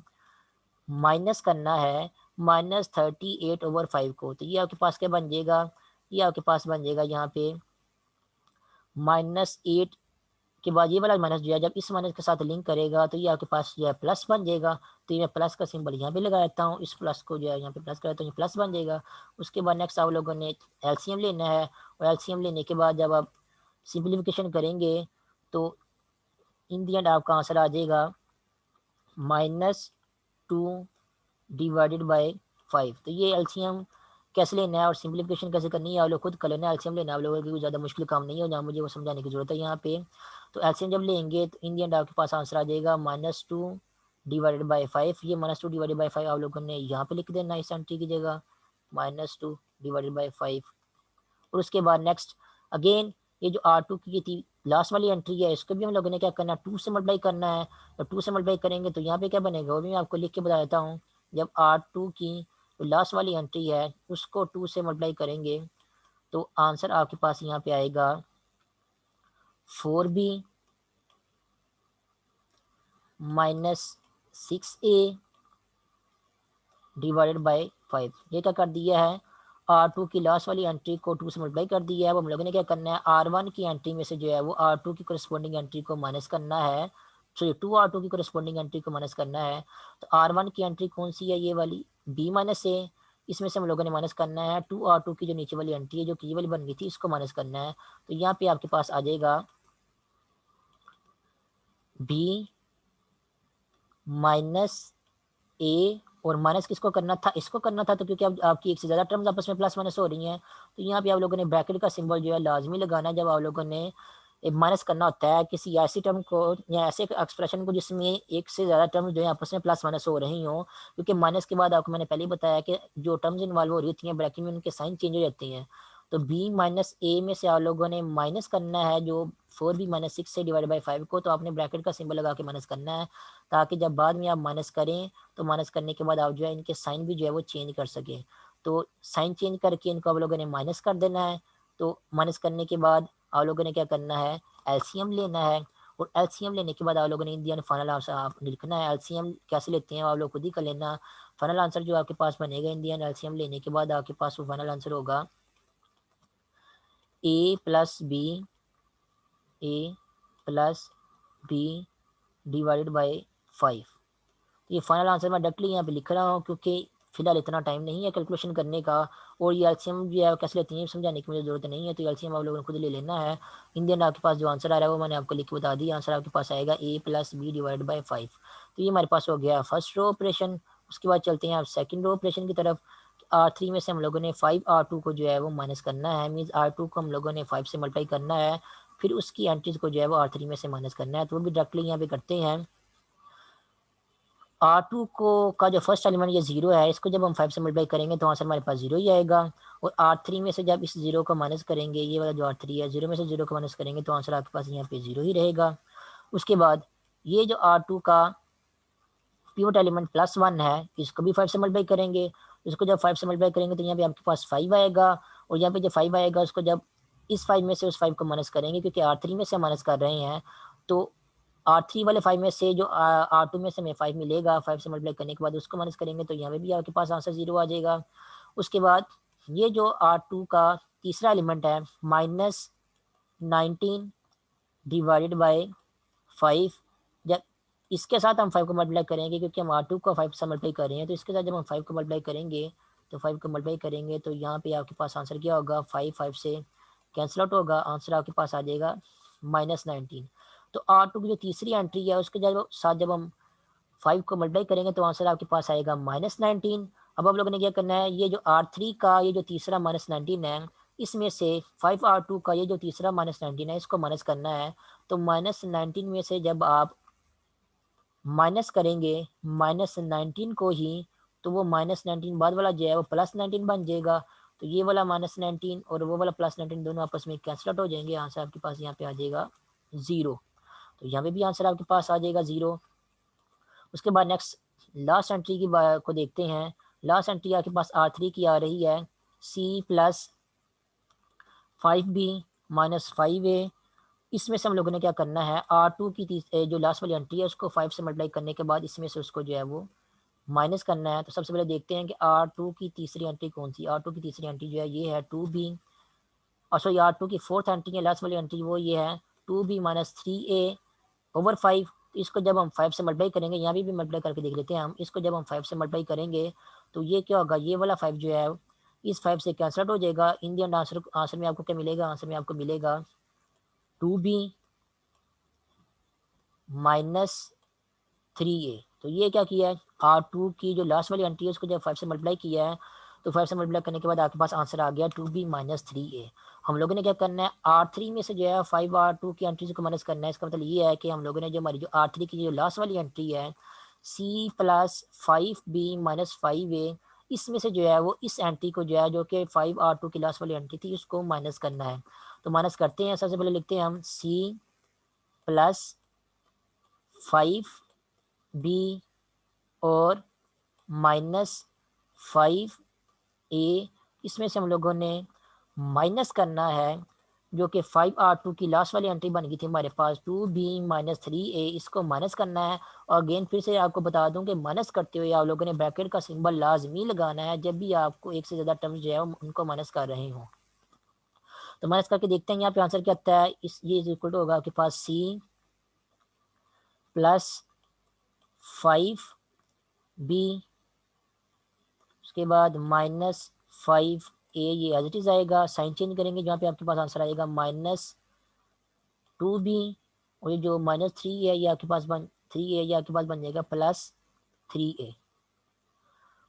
माइनस करना है -38/5 को। तो ये आपके पास क्या बन जाएगा, ये आपके पास बन जाएगा यहाँ पे -8 के बाद ये वाला माइनस जो है जब इस माइनस के साथ लिंक करेगा तो ये आपके पास जो है प्लस बन जाएगा। तो ये प्लस का सिंबल यहाँ पे लगा देता हूँ, इस प्लस को जो है यहाँ पे प्लस कर देता हूँ, ये प्लस बन जाएगा। उसके बाद नेक्स्ट आप लोगों ने एलसीएम लेना है, और एलसीएम लेने के बाद जब आप सिंप्लीफिकेशन करेंगे तो इन दी एंड आपका आंसर आ जाएगा -2 डिवाइडेड बाय 5। तो ये एलसीएम कैसे लेना है और सिंप्लीफिकेशन कैसे करनी है आप लोग खुद कर लेना। एलसीएम लेना आप लोगों की कोई ज़्यादा मुश्किल काम नहीं है, जहाँ मुझे वो समझाने की जरूरत है यहाँ पे। तो एलसीएम जब लेंगे तो इन दी एंड आपके पास आंसर आ जाएगा -2 डिवाइडेड बाय 5। ये -2 डिवाइडेड बाय 5 आप लोगों ने यहाँ पे लिख देना इस एंट्री की जगह, -2 डिवाइडेड बाय 5। और उसके बाद नेक्स्ट अगेन ये जो R2 की थी लास्ट वाली एंट्री है, इसको भी हम लोगों ने क्या करना है, 2 से मल्टीप्लाई करना है। तो 2 से मल्टीप्लाई करेंगे तो यहाँ पे क्या बनेगा वो भी मैं आपको लिख के बता देता हूँ। जब R2 की जो लास्ट वाली एंट्री है उसको 2 से मल्टीप्लाई करेंगे तो आंसर आपके पास यहाँ पे आएगा 4B - 6A डिवाइडेड बाय 5। ये क्या कर दिया है, R2 की लास्ट वाली एंट्री को 2 से मल्टीप्लाई कर दिया है। अब हम लोगों ने क्या करना है, R1 की एंट्री में से जो है वो R2 की करस्पॉन्डिंग एंट्री को माइनस करना है। सो ये 2R2 की करस्पॉन्डिंग एंट्री को माइनस करना है। तो R1 की एंट्री कौन सी है, ये वाली B-A। इसमें से हम लोगों ने माइनस करना है 2R2 की जो नीचे वाली एंट्री है जो की वाली बन गई थी, इसको माइनस करना है। तो यहाँ पे आपके पास आ जाएगा B - A, और माइनस किसको करना था, इसको करना था। तो क्योंकि अब आपकी एक से ज़्यादा टर्म्स आपस में प्लस माइनस हो रही हैं तो यहाँ पे आप लोगों ने ब्रैकेट का सिंबल जो है लाजमी लगाना है जब आप लोगों ने एक माइनस करना होता है किसी ऐसी टर्म को या ऐसे एक्सप्रेशन को जिसमें एक से ज़्यादा टर्म्स जो है आपस में प्लस माइनस हो रही हों। क्योंकि माइनस के बाद आपको मैंने पहले ही बताया कि जो टर्म्स इन्वॉल्व हो रही होती हैं ब्रैकेट में उनके साइन चेंज हो जाते हैं। तो B-A में से आप लोगों ने माइनस करना है जो 4B - 6 से डिवाइड बाई 5 को। तो आपने ब्रैकेट का सिंबल लगा के माइनस करना है ताकि जब बाद में आप माइनस करें तो माइनस करने के बाद आप जो है इनके साइन भी जो है वो चेंज कर सकें। तो साइन चेंज करके इनको आप लोगों ने माइनस कर देना है। तो माइनस करने के बाद आप लोगों ने क्या करना है, एलसीएम लेना है। और एलसीएम लेने के बाद आप लोगों ने इंडियन फाइनल आंसर आप लिखना है। एलसीएम कैसे लेते हैं आप लोग खुद ही कर लेना। फाइनल आंसर जो आपके पास बनेगा इंडियन एलसीएम लेने के बाद आपके पास वो फाइनल आंसर होगा A+B डिवाइडेड बाई 5। ये फाइनल आंसर मैं डायरेक्टली यहाँ पे लिख रहा हूँ क्योंकि फिलहाल इतना टाइम नहीं है कैलकुलेशन करने का। और ये एलसीएम जो है कैसे लेते हैं समझाने की मुझे ज़रूरत नहीं है। तो एलसीएम आप लोगों ने खुद ले लेना है। इंडियन आपके पास जो आंसर आ रहा है वो मैंने आपको लिख के बता दिया। आंसर आपके पास आएगा A+B डिवाइड बाई 5। तो ये हमारे पास हो गया फर्स्ट रो ऑपरेशन। उसके बाद चलते हैं आप सेकेंड रो ऑपरेशन की तरफ। R3 में से हम लोगों ने 5R2 को जो है वो माइनस करना है। मीन्स R2 को हम लोगों ने 5 से मल्टीप्लाई करना है, फिर उसकी एंट्रीज को जो है वो R3 में से माइनस करना है। तो वो भी डायरेक्टली यहाँ पे करते हैं। R2 को का जो फर्स्ट एलिमेंट ये 0 है, इसको जब हम 5 से मल्टीप्लाई करेंगे तो आंसर हमारे पास 0 ही आएगा। और R3 में से जब इस 0 को माइनस करेंगे, ये वाला जो R3 है 0 में से 0 को माइनस करेंगे तो आंसर आपके पास यहाँ पे 0 ही रहेगा। उसके बाद ये जो R2 का पिवट एलिमेंट +1 है, इसको भी 5 से मल्टीप्लाई करेंगे। इसको जब 5 से मल्टीप्लाई करेंगे तो यहाँ पे आपके पास 5 आएगा। और यहाँ पे जो 5 आएगा उसको जब इस 5 में से उस 5 को माइनस करेंगे, क्योंकि R3 में से माइनस कर रहे हैं तो R3 वाले 5 में से जो R2 में से हमें 5 मिलेगा, 5 से मल्टीप्लाई करने के बाद उसको माइनस करेंगे तो यहाँ पे भी आपके पास आंसर 0 आ जाएगा। उसके बाद ये जो R2 का तीसरा एलिमेंट है -19 डिवाइडेड बाय 5। जब इसके साथ हम 5 को मल्टीप्लाई करेंगे, क्योंकि हम R2 को 5 से मल्टीप्लाई कर रहे हैं, तो इसके साथ जब हम 5 को मल्टीप्लाई करेंगे तो 5 को मल्टीप्लाई करेंगे तो यहाँ पे आपके पास आंसर क्या होगा, 5 से कैंसिल आउट होगा। आंसर आपके पास आ जाएगा -19। तो R2 की जो तीसरी एंट्री है उसके साथ जब हम 5 को मल्टीप्लाई करेंगे तो आंसर आपके पास आएगा -19। अब आप लोगों ने क्या करना है, ये जो R3 का ये जो तीसरा -19 है, इसमें से 5R2 का ये जो तीसरा -19 है इसको माइनस करना है। तो -19 में से जब आप माइनस करेंगे -19 को ही, तो वो -19 बाद वाला जो है वो +19 बन जाएगा। तो ये वाला -19 और वो वाला +19 दोनों आपस में कैंसिल आउट हो जाएंगे। आंसर आपके पास यहाँ पे आ जाएगा 0। तो यहाँ पे भी आंसर आपके पास आ जाएगा 0। उसके बाद नेक्स्ट लास्ट एंट्री की को देखते हैं। लास्ट एंट्री आपके पास R3 की आ रही है C+5B -5a। इसमें से हम लोगों ने क्या करना है, R2 की जो लास्ट वाली एंट्री है उसको 5 से मल्टीप्लाई करने के बाद इसमें से उसको जो है वो माइनस करना है। तो सबसे पहले देखते हैं कि R2 की तीसरी एंट्री कौन सी। R2 की तीसरी एंट्री जो है ये है 2b, और सॉरी R2 की फोर्थ एंट्री है, लास्ट वाली एंट्री वो ये है 2b माइनस 3a ओवर 5। तो इसको जब हम 5 से मल्टीप्लाई करेंगे, यहाँ भी मल्टीप्लाई करके देख लेते हैं हम, इसको जब हम 5 से मल्टीप्लाई करेंगे तो ये क्या होगा, ये वाला 5 जो है इस 5 से कैंसल आउट हो जाएगा। इन दी एंड आंसर में आपको क्या मिलेगा, आंसर में आपको मिलेगा 2b माइनस 3a। तो ये क्या किया है, R2 की जो लास्ट वाली एंट्री है उसको जब 5 से मल्टीप्लाई किया है, तो 5 से मल्टीप्लाई करने के बाद आपके पास आंसर आ गया 2b माइनस 3a। हम लोगों ने क्या करना है, R3 में से जो है 5 R2 की एंट्रीज को माइनस करना है। इसका मतलब ये है कि हम लोगों ने जो हमारी जो R3 की जो लास्ट वाली एंट्री है c plus 5b minus 5a, इसमें से जो है वो इस एंट्री को जो है जो कि 5 R2 की लास्ट वाली एंट्री थी उसको माइनस करना है। तो माइनस करते हैं, सबसे पहले लिखते हैं हम c प्लस 5b और -5a, इसमें से हम लोगों ने माइनस करना है जो कि 5R2 की लास्ट वाली एंट्री बन गई थी हमारे पास 2b माइनस 3a, इसको माइनस करना है। और अगेन फिर से आपको बता दूं कि माइनस करते हुए आप लोगों ने ब्रैकेट का सिंबल लाजमी लगाना है जब भी आपको एक से ज़्यादा टर्म्स जो है उनको माइनस कर रहे हो। तो माइनस करके देखते हैं यहाँ पे आंसर क्या आता है। इस ये इक्वल टू होगा आपके पास c प्लस 5b, उसके बाद -5a, ये एज इट इज आएगा, साइन चेंज करेंगे जहाँ पे आपके पास आंसर आएगा -2b, और ये जो -3 है ये आपके पास 3a ये आपके पास बन जाएगा +3a।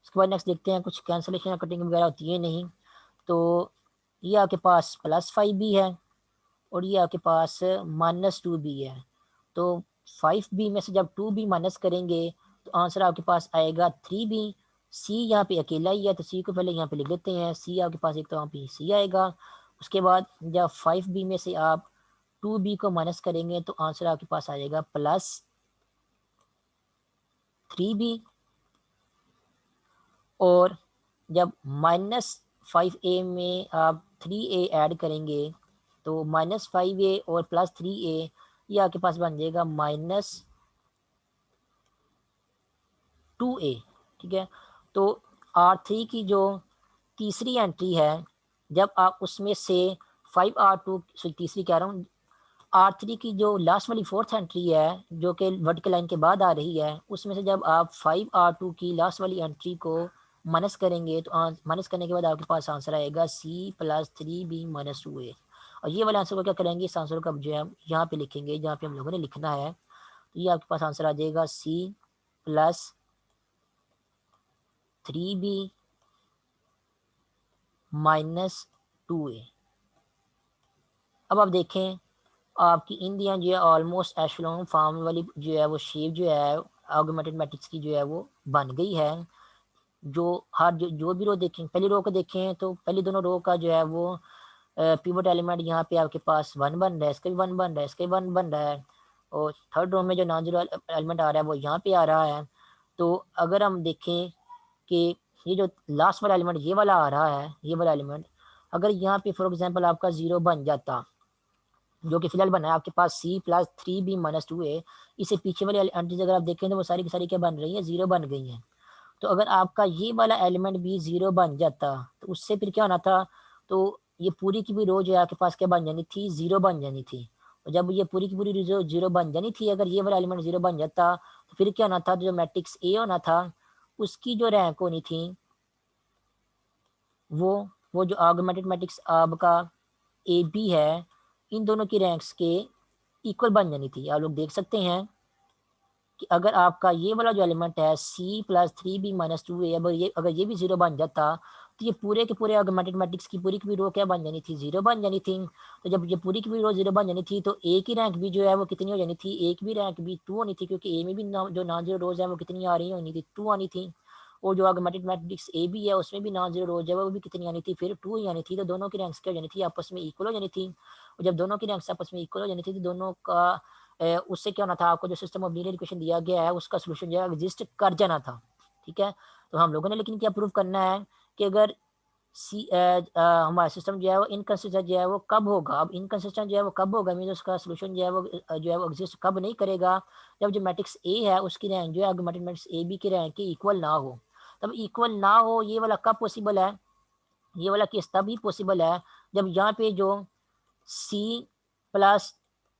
उसके बाद नेक्स्ट देखते हैं, कुछ कैंसलेशन या कटिंग वगैरह होती है नहीं। तो ये आपके पास +5b है और ये आपके पास -2b है। तो 5b में से जब 2b माइनस करेंगे तो आंसर आपके पास आएगा 3b। सी यहाँ पे अकेला ही है तो सी को पहले यहाँ पे लिख देते हैं। सी आपके पास एक तो यहाँ पे सी आएगा। उसके बाद जब 5b में से आप 2b को माइनस करेंगे तो आंसर आपके पास आ जाएगा +3b। और जब -5a में आप 3a ऐड करेंगे तो -5a और +3a ये आपके पास बन जाएगा -2a। ठीक है, तो R3 की जो तीसरी एंट्री है, जब आप उसमें से 5R2 तीसरी कह रहा हूँ, R3 की जो लास्ट वाली फोर्थ एंट्री है जो कि वर्टिकल लाइन के बाद आ रही है, उसमें से जब आप 5R2 की लास्ट वाली एंट्री को माइनस करेंगे तो माइनस करने के बाद आपके पास आंसर आएगा C+3B-2a। और ये वाले आंसर को क्या करेंगे, इस आंसर को जो है यहाँ पे लिखेंगे जहाँ पे हम लोगों ने लिखना है। तो ये आपके पास आंसर आ जाएगा C+3B-2a। अब आप देखें आपकी इंडिया जो है ऑलमोस्ट एशलोन फार्म वाली जो है वो शेप जो है ऑगमेंटेड मैट्रिक्स की जो है वो बन गई है। जो हर जो भी रो देखें, पहली रो को देखें तो पहली दोनों रो का जो है वो पिवट एलिमेंट यहाँ पे आपके पास 1 बन रहा है, इसका भी 1 बन रहा है, इसका भी 1 बन रहा है। और थर्ड रो में जो नॉन जीरो एलिमेंट आ रहा है वो यहाँ पे आ रहा है। तो अगर हम देखें कि ये जो लास्ट वाला एलिमेंट ये वाला आ रहा है, ये वाला एलिमेंट अगर यहाँ पे फॉर एग्जाम्पल आपका 0 बन जाता, जो कि फिलहाल बना है आपके पास C+3B-2a, इसे पीछे वाली एंट्रीज अगर आप देखें तो वो सारी की सारी क्या बन रही है, 0 बन गई हैं। तो अगर आपका ये वाला एलिमेंट भी 0 बन जाता तो उससे फिर क्या होना था, तो ये पूरी की पूरी रो जो है आपके पास क्या बन जानी थी, 0 बन जानी थी। और जब ये पूरी की पूरी रो 0 बन जानी थी, अगर ये वाला एलिमेंट 0 बन जाता तो फिर क्या होना था, जो मैट्रिक्स ए होना था उसकी जो रैंक होनी थी वो वो जो ऑगमेंटेड मैट्रिक्स आपका ए बी है, इन दोनों की रैंक्स के इक्वल बन जानी थी। आप लोग देख सकते हैं कि अगर आपका ये वाला जो एलिमेंट है C+3B-2a, अगर ये भी 0 बन जाता तो ये पूरे के पूरे ऑगमेंटेड मैट्रिक्स की पूरी की पूरी रो क्या बन जानी थी, 0 बन जानी थी। तो जब ये पूरी की पूरी रो 0 बन जानी थी तो ए की रैंक भी जो है वो कितनी हो जानी थी, ए की भी रैंक भी 2 होनी थी, क्योंकि ए में भी जो नॉन जीरो रोज है वो कितनी आ रही होनी थी, 2 आनी थी। और जो ऑगमेंटेड मैट्रिक्स ए बी है उसमें भी नॉन जीरो रोज है वो भी कितनी आनी थी, फिर 2 ही आनी थी। तो दोनों की रैंक्स क्या हो जानी थी, आपस में इक्वल हो जानी थी। और जब दोनों की रैंक्स आपस में इक्वल हो जानी थी तो दोनों का उससे क्या होना था, आपको जो सिस्टम ऑफ लीनियर इक्वेशन दिया गया है उसका सोल्यूशन जो है एग्जिस्ट कर जाना था। ठीक है, तो हम लोगों ने लेकिन क्या प्रूव करना है कि अगर हमारा सिस्टम जो है वो इनकंसिस्टेंट जो है वो कब होगा। अब इनकंसिस्टेंट जो है वो कब होगा, मीन उसका सोल्यूशन जो है वो एग्जिस्ट कब नहीं करेगा, जब जो मैट्रिक्स ए है उसकी रैंक जो है आर्गुमेंटेड मैट्रिक्स ए बी की रैंक के इक्वल ना हो। तब इक्वल ना हो ये वाला कब पॉसिबल है, ये वाला केस तभी पॉसिबल है जब यहाँ पे जो C plus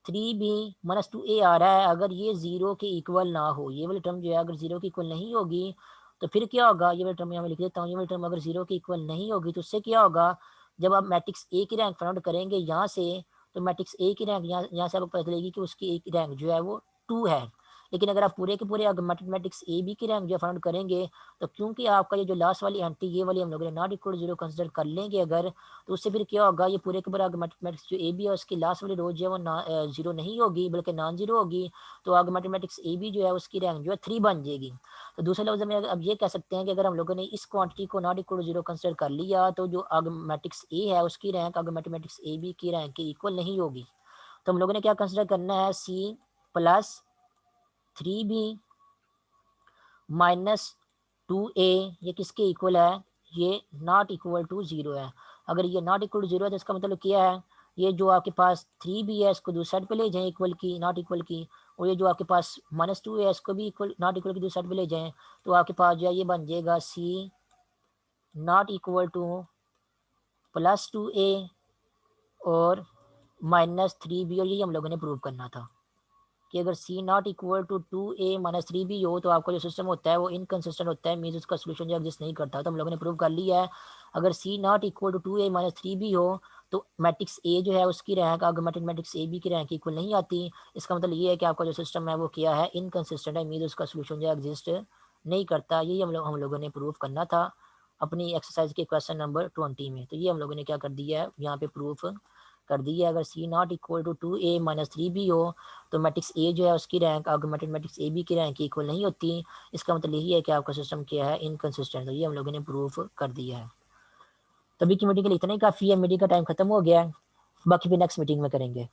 3b minus 2a आ रहा है, अगर ये जीरो के इक्वल ना हो, ये वाली टर्म जो है अगर जीरो के इक्वल नहीं होगी तो फिर क्या होगा, ये वाली टर्म यहाँ मैं लिख देता हूँ, ये वाली टर्म अगर जीरो के इक्वल नहीं होगी तो उससे क्या होगा, जब आप मैट्रिक्स ए की रैंक फाइंड आउट करेंगे यहाँ से, तो मैट्रिक्स ए की रैंक यहाँ से आपको पता चलेगी कि उसकी एक रैंक जो है वो 2 है। लेकिन अगर आप पूरे के पूरे मैट्रिक्स ए बी की रैंक जो फाइंड आउट करेंगे, तो क्योंकि आपका ये जो लास्ट वाली एंट्री ये वाली हम लोगों ने नॉट इक्वल जीरो कंसिडर कर लेंगे अगर, तो उससे फिर क्या होगा, ये पूरे के पूरे मैट्रिक्स जो ए बी है उसकी लास्ट वाली रो जो है वो जीरो नहीं होगी बल्कि नॉन जीरो होगी। तो आगे मैट्रिक्स ए बी जो है उसकी रैंक जो है 3 बन जाएगी। तो दूसरे लफ्ज में अब ये कह सकते हैं कि अगर हम लोगों ने इस क्वांटिटी को नॉट इक्वल जीरो कंसिडर कर लिया तो जो आगे मैट्रिक्स ए है उसकी रैंक आगे मैट्रिक्स ए बी की रैंक के इक्वल नहीं होगी। तो हम लोगों ने क्या कंसिडर करना है, C plus 3b minus 2a ये किसके इक्वल है, ये नॉट इक्वल टू जीरो है। अगर ये नॉट इक्वल टू जीरो है तो इसका मतलब क्या है, ये जो आपके पास 3b है इसको दूसरी साइड पे ले जाएं इक्वल की नॉट इक्वल की, और ये जो आपके पास माइनस 2 है इसको भी इक्वल नॉट इक्वल की दूसरी साइड पे ले जाएं, तो आपके पास जो है ये बन जाएगा C not equal to plus 2a और माइनस 3b, और ये हम लोगों ने प्रूव करना था कि अगर C not equal to 2a minus 3b हो तो आपका जो सिस्टम होता है वो इनकंसिस्टेंट होता है, मीन्स उसका सोल्यूशन जो एग्जिस्ट नहीं करता। तो हम लोगों ने प्रूव कर लिया है अगर C not equal to 2a minus 3b हो तो मैट्रिक्स ए जो है उसकी rank augmented matrix A B की रैंक इक्वल नहीं आती। इसका मतलब ये है कि आपका जो सिस्टम है वो क्या है, इनकंसिस्टेंट है, मीन्स उसका सोल्यूशन जो एग्जिस्ट नहीं करता। यही हम लोगों ने प्रूव करना था अपनी एक्सरसाइज के क्वेश्चन नंबर 20 में। तो ये हम लोगों ने क्या कर दिया है यहाँ पे प्रूफ कर दी है। अगर C not equal to 2a minus 3b हो तो मैट्रिक्स ए जो है उसकी rank augmented matrix A B की रैंक इक्वल नहीं होती। इसका मतलब यही है कि आपका सिस्टम क्या है, इनकंसिस्टेंट। तो ये हम लोगों ने प्रूफ कर दिया है। तभी की मीटिंग के लिए इतना ही काफ़ी है, मीटिंग का टाइम खत्म हो गया है, बाकी भी नेक्स्ट मीटिंग में करेंगे।